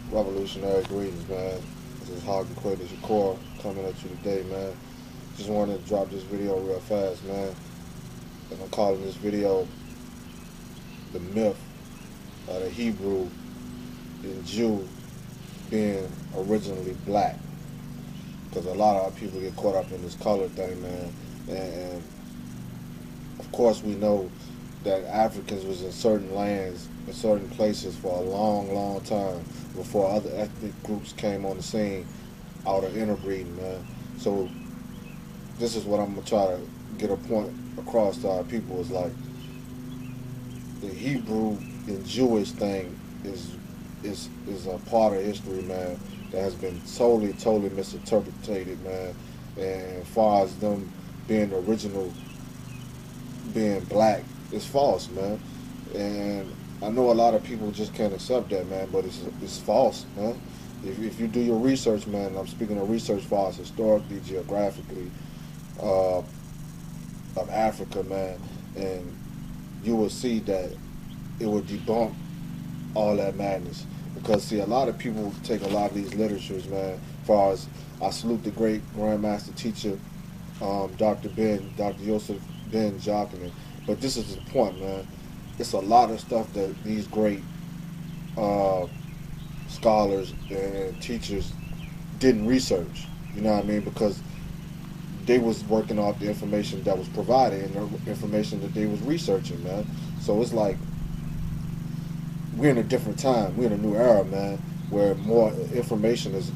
Revolutionary greetings, man. This is Haki Kweli Shakur coming at you today, man. Just wanted to drop this video real fast, man. And I'm calling this video the myth of the Hebrew and Jew being originally black. Because a lot of people get caught up in this color thing, man. And of course we know that Africans was in certain lands, in certain places for a long, long time before other ethnic groups came on the scene out of interbreeding, man. So this is what I'm gonna try to get a point across to our people is like the Hebrew and Jewish thing is a part of history, man, that has been totally misinterpreted, man. And as far as them being the original, being black, it's false, man. And I know a lot of people just can't accept that, man, but it's false, man. If you do your research, man, I'm speaking of research files historically, geographically, uh, of Africa, man, and you will see that it will debunk all that madness. Because see, a lot of people take a lot of these literatures, man. As far as I salute the great Grandmaster Teacher, Dr. Joseph Ben Joachim. But this is the point, man. It's a lot of stuff that these great uh, scholars and teachers didn't research. You know what I mean? Because they was working off the information that was provided and the information that they was researching, man. So it's like we're in a different time. We're in a new era, man, where more information is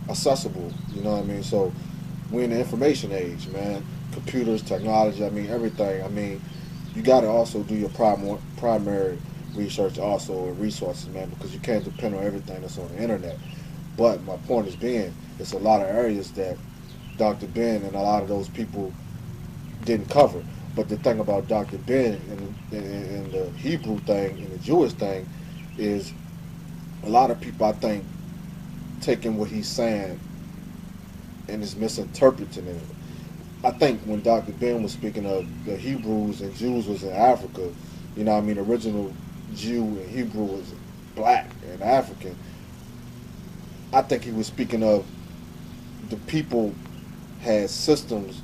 accessible. You know what I mean? So we're in the information age, man. Computers, technology, I mean, everything. I mean, you got to also do your primary research also and resources, man, because you can't depend on everything that's on the internet. But my point is being, it's a lot of areas that Dr. Ben and a lot of those people didn't cover. But the thing about Dr. Ben and the Hebrew thing and the Jewish thing is a lot of people, I think, taking what he's saying and is misinterpreting it. I think when Dr. Ben was speaking of the Hebrews and Jews was in Africa, you know what I mean, original Jew and Hebrew was black and African. I think he was speaking of the people had systems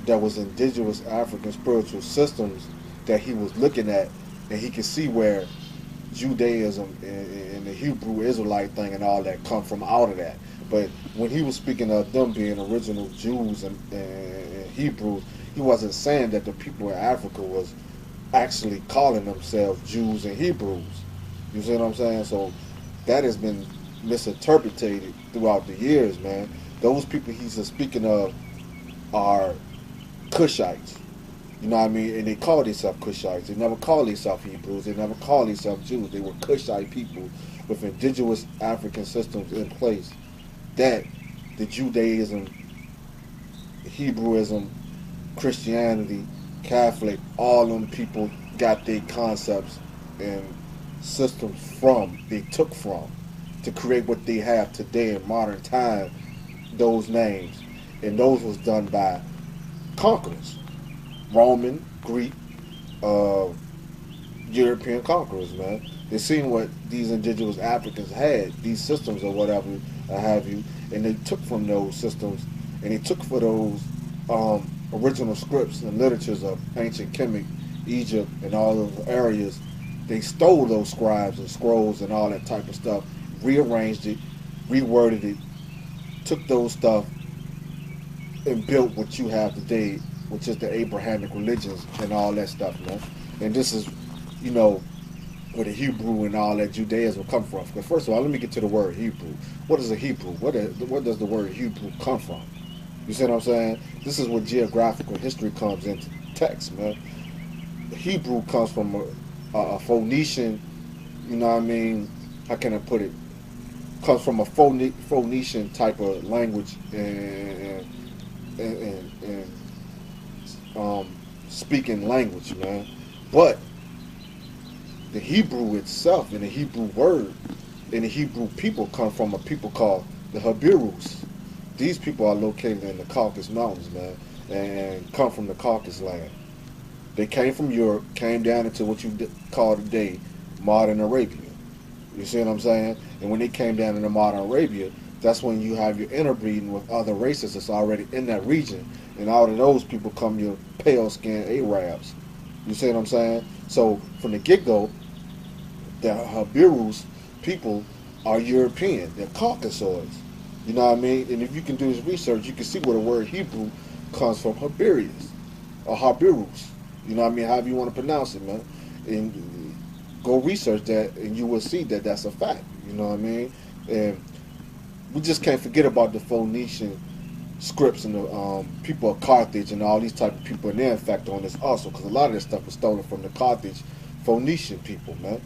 that was indigenous African spiritual systems that he was looking at, and he could see where Judaism and the Hebrew Israelite thing and all that come from out of that. But when he was speaking of them being original Jews and Hebrews, he wasn't saying that the people in Africa was actually calling themselves Jews and Hebrews. You see what I'm saying? So that has been misinterpreted throughout the years, man. Those people he's speaking of are Cushites. You know what I mean? And they call themselves Cushites. They never call themselves Hebrews. They never call themselves Jews. They were Cushite people with indigenous African systems in place that the Judaism, Hebrewism, Christianity, Catholic, all them people got their concepts and systems from, they took from, to create what they have today in modern time, those names. And those was done by conquerors, Roman, Greek, European conquerors, man. They seen what these indigenous Africans had, these systems or whatever, have you, and they took from those systems, and they took for those original scripts and literatures of ancient Kemet, Egypt, and all those areas. They stole those scribes and scrolls and all that type of stuff, rearranged it, reworded it, took those stuff, and built what you have today, which is the Abrahamic religions and all that stuff, man. And this is, you know, where the Hebrew and all that Judaism come from. Because first of all, let me get to the word Hebrew. What is a Hebrew? Where does the word Hebrew come from? You see what I'm saying? This is where geographical history comes into text, man. The Hebrew comes from a Phoenician, you know what I mean? How can I put it? Comes from a Phoenician type of language and speaking language, man. But the Hebrew itself and the Hebrew word and the Hebrew people come from a people called the Hebrews. These people are located in the Caucasus Mountains, man, and come from the Caucasus land. They came from Europe, came down into what you call today modern Arabia. You see what I'm saying? And when they came down into modern Arabia, that's when you have your interbreeding with other races that's already in that region. And out of those people come your pale skinned Arabs. You see what I'm saying? So from the get go, the Habirus people are European. They're Caucasoids. You know what I mean? And if you can do this research, you can see where the word Hebrew comes from, Habirius or Habirus. You know what I mean? However you want to pronounce it, man. And go research that, and you will see that that's a fact. You know what I mean? And we just can't forget about the Phoenician scripts and the people of Carthage and all these type of people, and their effect on this also, because a lot of this stuff was stolen from the Carthage Phoenician people, man.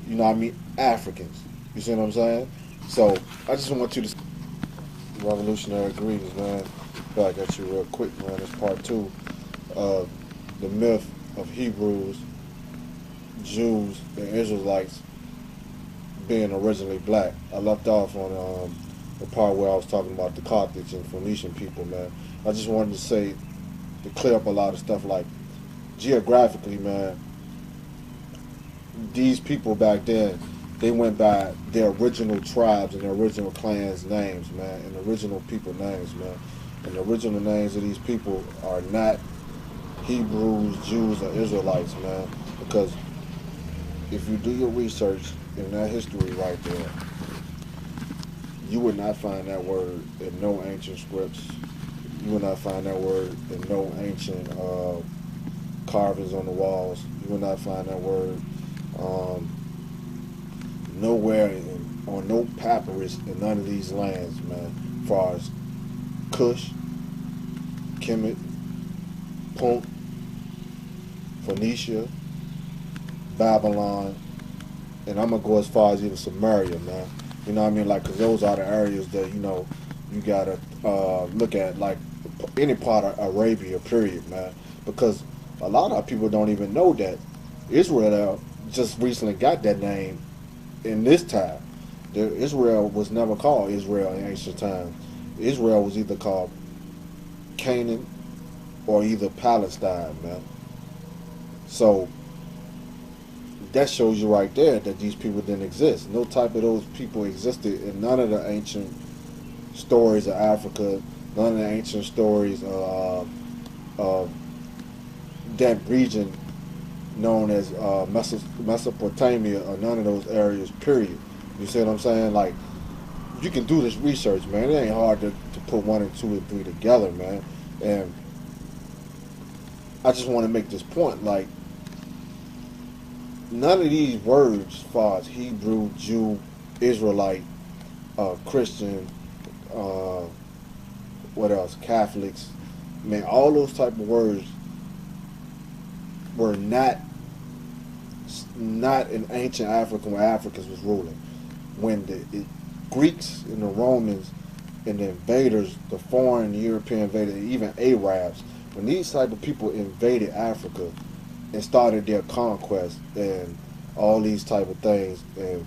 You know what I mean? Africans. You see what I'm saying? So I just want you to revolutionary greetings, man. Back at you real quick, man. It's part two of the myth of Hebrews, Jews, and Israelites being originally black. I left off on the part where I was talking about the Carthage and Phoenician people, man. I just wanted to say, to clear up a lot of stuff, like geographically, man, these people back then, they went by their original tribes and their original clans' names, man, and the original people names, man. And the original names of these people are not Hebrews, Jews, or Israelites, man. Because if you do your research in that history right there, you would not find that word in no ancient scripts. You would not find that word in no ancient carvings on the walls. You would not find that word nowhere on no papyrus in none of these lands, man. As far as Cush, Kemet, Punt, Phoenicia, Babylon, and I'm gonna go as far as even Samaria, man. You know what I mean? Like, 'cause those are the areas that, you know, you gotta look at, like any part of Arabia, period, man. Because a lot of people don't even know that Israel just recently got that name in this time. Israel was never called Israel in ancient times. Israel was either called Canaan or either Palestine, man. So that shows you right there that these people didn't exist. No type of those people existed in none of the ancient stories of Africa, none of the ancient stories of that region known as Mesopotamia, or none of those areas, period. You see what I'm saying? Like, you can do this research, man. It ain't hard to put one and two and three together, man. And I just want to make this point, like, none of these words, as far as Hebrew, Jew, Israelite, Christian, what else, Catholics, man, all those type of words were not in ancient Africa when Africans was ruling. When the Greeks and the Romans and the invaders, the foreign European invaders, even Arabs, when these type of people invaded Africa and started their conquest and all these type of things, and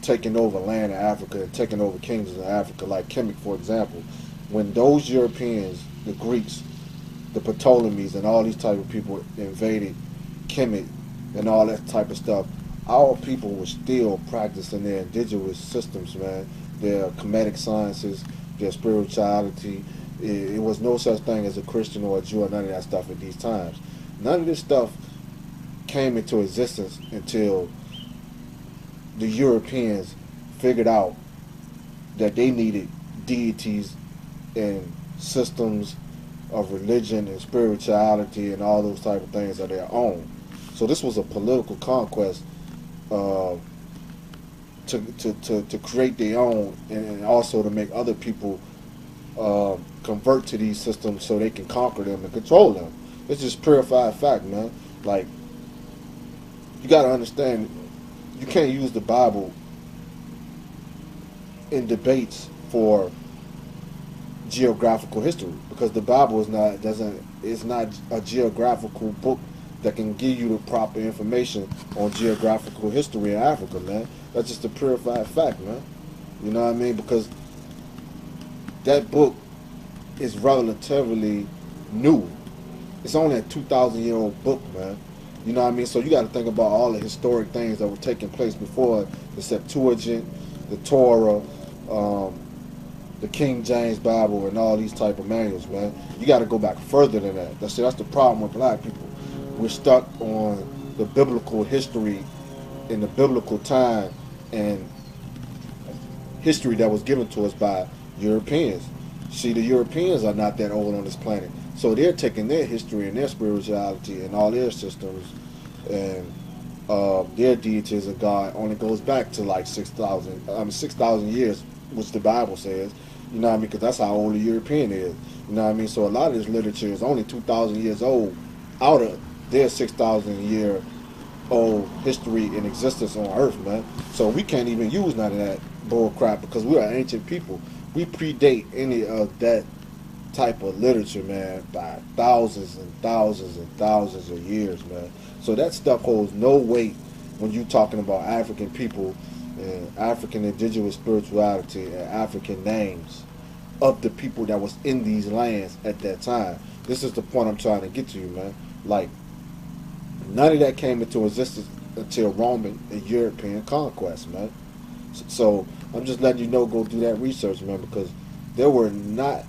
taking over land in Africa and taking over kingdoms in Africa, like Kemet, for example, when those Europeans, the Greeks, the Ptolemies, and all these type of people invaded Kemet and all that type of stuff, our people were still practicing their indigenous systems, man, their Kemetic sciences, their spirituality. It was no such thing as a Christian or a Jew or none of that stuff at these times. None of this stuff came into existence until the Europeans figured out that they needed deities and systems of religion and spirituality and all those type of things of their own. So this was a political conquest to create their own, and also to make other people convert to these systems so they can conquer them and control them. It's just purified fact, man. Like, you got to understand, you can't use the Bible in debates for geographical history, because the Bible is not a geographical book that can give you the proper information on geographical history in Africa, man. That's just a purified fact, man. You know what I mean? Because that book is relatively new. It's only a 2,000-year-old book, man. You know what I mean? So you got to think about all the historic things that were taking place before the Septuagint, the Torah, um, the King James Bible, and all these type of manuals, man. You got to go back further than that. That's the problem with black people. We're stuck on the biblical history in the biblical time and history that was given to us by Europeans. See, the Europeans are not that old on this planet, so they're taking their history and their spirituality and all their systems and their deities of God only goes back to like 6,000 years, which the Bible says. You know what I mean? Because that's how old the European is. You know what I mean? So a lot of this literature is only 2,000 years old out of their 6,000 year old history and existence on Earth, man. So we can't even use none of that bull crap because we are ancient people. We predate any of that type of literature, man, by thousands and thousands and thousands of years, man. So that stuff holds no weight when you're talking about African people and African indigenous spirituality and African names of the people that was in these lands at that time. This is the point I'm trying to get to you, man. Like, none of that came into existence until Roman and European conquest, man. So I'm just letting you know, go do that research, man, because there were not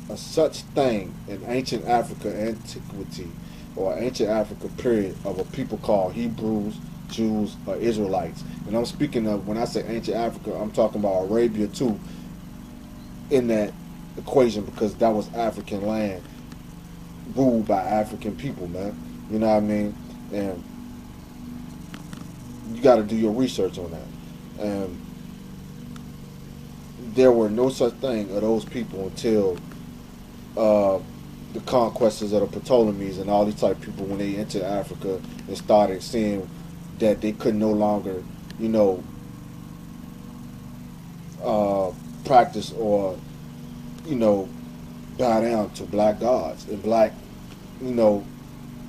a such thing in ancient Africa antiquity or ancient Africa period of a people called Hebrews, Jews, or Israelites. And I'm speaking of, when I say ancient Africa, I'm talking about Arabia too in that equation because that was African land ruled by African people, man. You know what I mean? And you got to do your research on that. And there were no such thing of those people until the conquests of the Ptolemies and all these type of people when they entered Africa and started seeing that they could no longer, you know, practice or, you know, bow down to black gods and black, you know,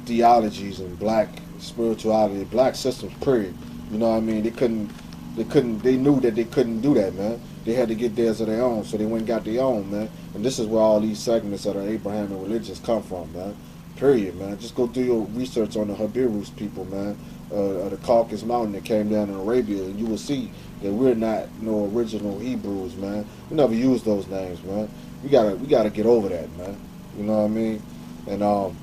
theologies and black spirituality, black systems, period. You know what I mean? They knew that they couldn't do that, man. They had to get theirs of their own, so they went and got their own, man. And this is where all these segments of the Abrahamic religions come from, man. Period, man. Just go do your research on the Habirus people, man. The Caucasus Mountain that came down in Arabia, and you will see that we're not no original Hebrews, man. We never used those names, man. We gotta get over that, man. You know what I mean? And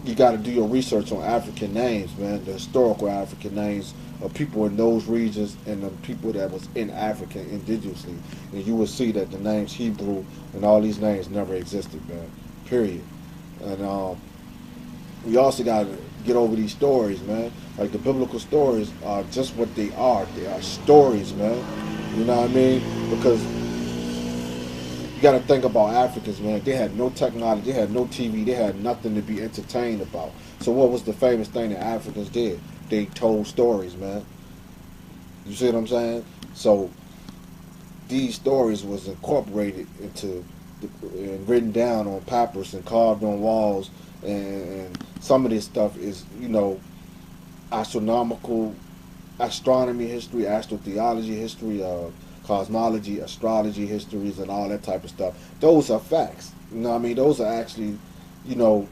you got to do your research on African names, man, the historical African names of people in those regions and the people that was in Africa indigenously. And you will see that the names Hebrew and all these names never existed, man, period. And we also got to get over these stories, man. Like the biblical stories are just what they are. They are stories, man. You know what I mean? Because you got to think about Africans, man. They had no technology, they had no TV, they had nothing to be entertained about. So what was the famous thing that Africans did? They told stories, man. You see what I'm saying? So these stories was incorporated into and written down on papyrus and carved on walls, and some of this stuff is, you know, astronomical, astronomy history, astrotheology history, cosmology, astrology histories, and all that type of stuff. Those are facts. You know what I mean? Those are actually, you know,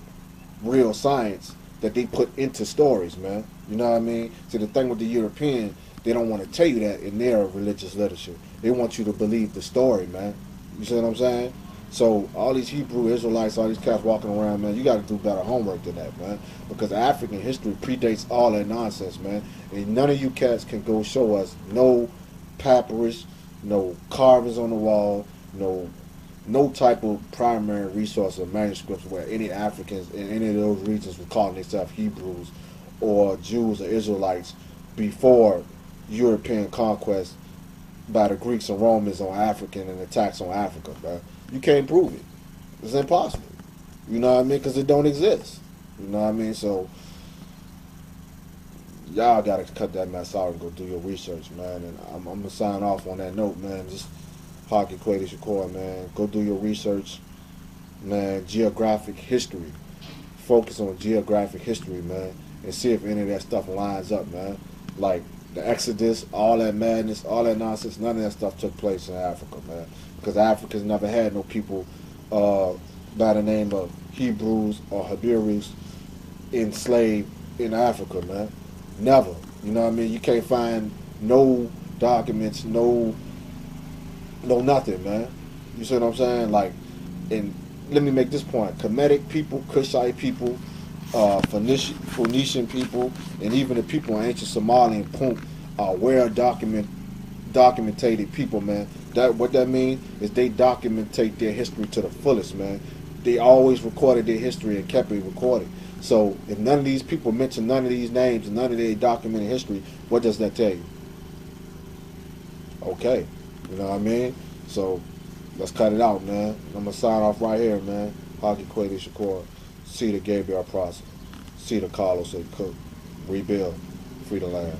real science that they put into stories, man. You know what I mean? See, the thing with the European, they don't want to tell you that in their religious literature. They want you to believe the story, man. You see what I'm saying? So all these Hebrew Israelites, all these cats walking around, man, you got to do better homework than that, man. Because African history predates all that nonsense, man. And none of you cats can go show us no papyrus, no carvings on the wall, no type of primary resource or manuscripts where any Africans in any of those regions were calling themselves Hebrews or Jews or Israelites before European conquest by the Greeks and Romans on African and attacks on Africa, bro. You can't prove it. It's impossible. You know what I mean? Because it don't exist. You know what I mean? So y'all got to cut that mess out and go do your research, man. And I'm going to sign off on that note, man. Just Haki Kweli Shakur, man. Go do your research, man. Geographic history. Focus on geographic history, man. And see if any of that stuff lines up, man. Like the Exodus, all that madness, all that nonsense, none of that stuff took place in Africa, man. Because Africans never had no people by the name of Hebrews or Habirus enslaved in Africa, man. Never. You know what I mean? You can't find no documents, no nothing, man. You see what I'm saying? Like, and let me make this point: Kemetic people, Kushite people, Phoenician people, and even the people in ancient Somalia and Punt are documented people, man. That what that means is they documentate their history to the fullest, man. They always recorded their history and kept it recorded. So if none of these people mention none of these names and none of their documented history, what does that tell you? Okay, you know what I mean? So let's cut it out, man. I'm gonna sign off right here, man. Haki Kweli Shakur. See the Gabriel process. See the Carlos and Cook. Rebuild. Free the land.